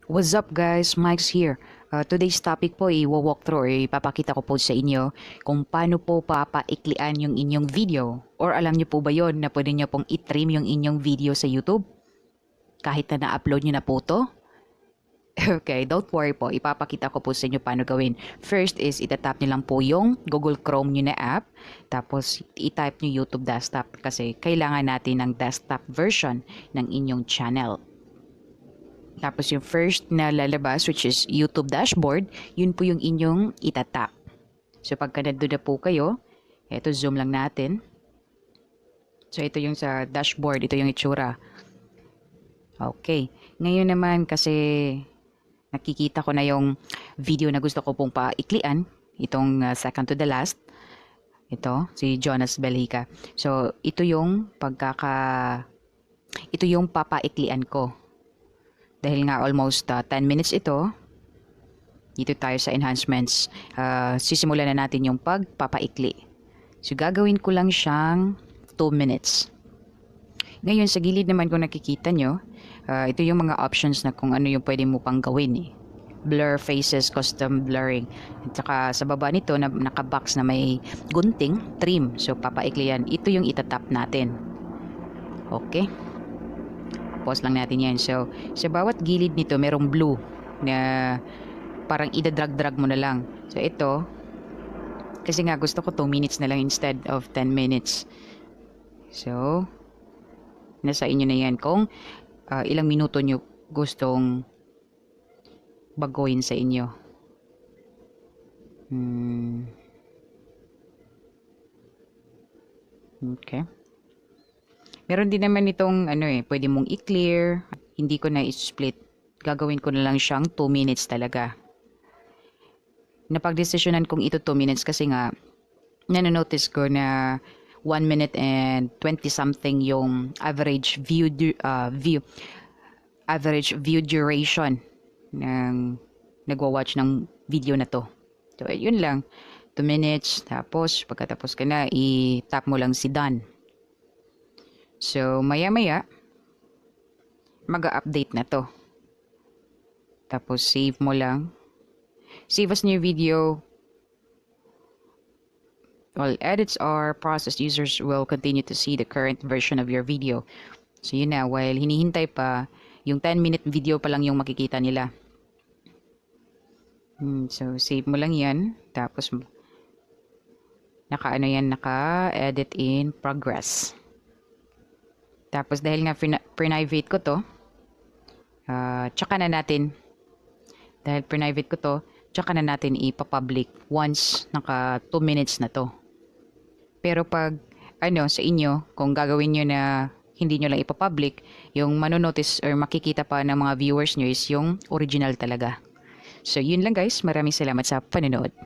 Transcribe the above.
What's up guys, Mike's here. Today's topic po i-walkthrough or ipapakita ko po sa inyo kung paano po papaiklian yung inyong video. Or alam nyo po ba yon na pwede nyo pong i-trim yung inyong video sa YouTube? Kahit na na-upload nyo na po to? Okay, don't worry po. Ipapakita ko po sa inyo paano gawin. First is itatap nyo lang po yung Google Chrome nyo na app. Tapos i-type nyo YouTube Desktop kasi kailangan natin ng desktop version ng inyong channel. Tapos yung first na lalabas which is YouTube dashboard, yun po yung inyong itatap. So pagka nandun na po kayo, ito zoom lang natin. So ito yung sa dashboard, ito yung itsura. Okay, ngayon naman kasi nakikita ko na yung video na gusto ko pong paiklian, itong second to the last. Ito, si Jonas Belhica. So ito yung papaiklian ko. Dahil nga almost 10 minutes ito, dito tayo sa enhancements. Sisimulan na natin yung pagpapaikli. So gagawin ko lang siyang 2 minutes. Ngayon sa gilid naman kung nakikita nyo, ito yung mga options na kung ano yung pwede mo pang gawin eh. Blur faces, custom blurring. At saka sa baba nito na nakabox na may gunting, trim. So papaikli yan. Ito yung itatap natin. Okay. Pause lang natin yan. So, sa bawat gilid nito, merong blue na parang idadrag-drag mo na lang. So, ito, kasi nga gusto ko 2 minutes na lang instead of 10 minutes. So, nasa inyo na yan kung ilang minuto nyo gustong baguhin sa inyo. Okay. Meron din naman itong pwede mong i-clear. Hindi ko na i-split. Gagawin ko na lang siyang 2 minutes talaga. Napagdesisyonan kong ito 2 minutes kasi nga nanonotice ko na 1 minute and 20 something yung average view duration ng nagwa-watch ng video na to. So yun lang. 2 minutes. Tapos pagkatapos ka na, i-tap mo lang si done. So, maya-maya, mag-update na to. Tapos, save mo lang. Save as new video. While edits are processed, users will continue to see the current version of your video. So, yun na. While hinihintay pa, yung 10-minute video pa lang yung makikita nila. So, save mo lang yan. Tapos, naka-edit in progress. Tapos dahil nga private ko to, tsaka na natin ipapublic once naka 2 minutes na to. Pero pag sa inyo, kung gagawin nyo na hindi nyo lang ipapublic, yung manonotice or makikita pa ng mga viewers nyo is yung original talaga. So yun lang guys, maraming salamat sa panonood.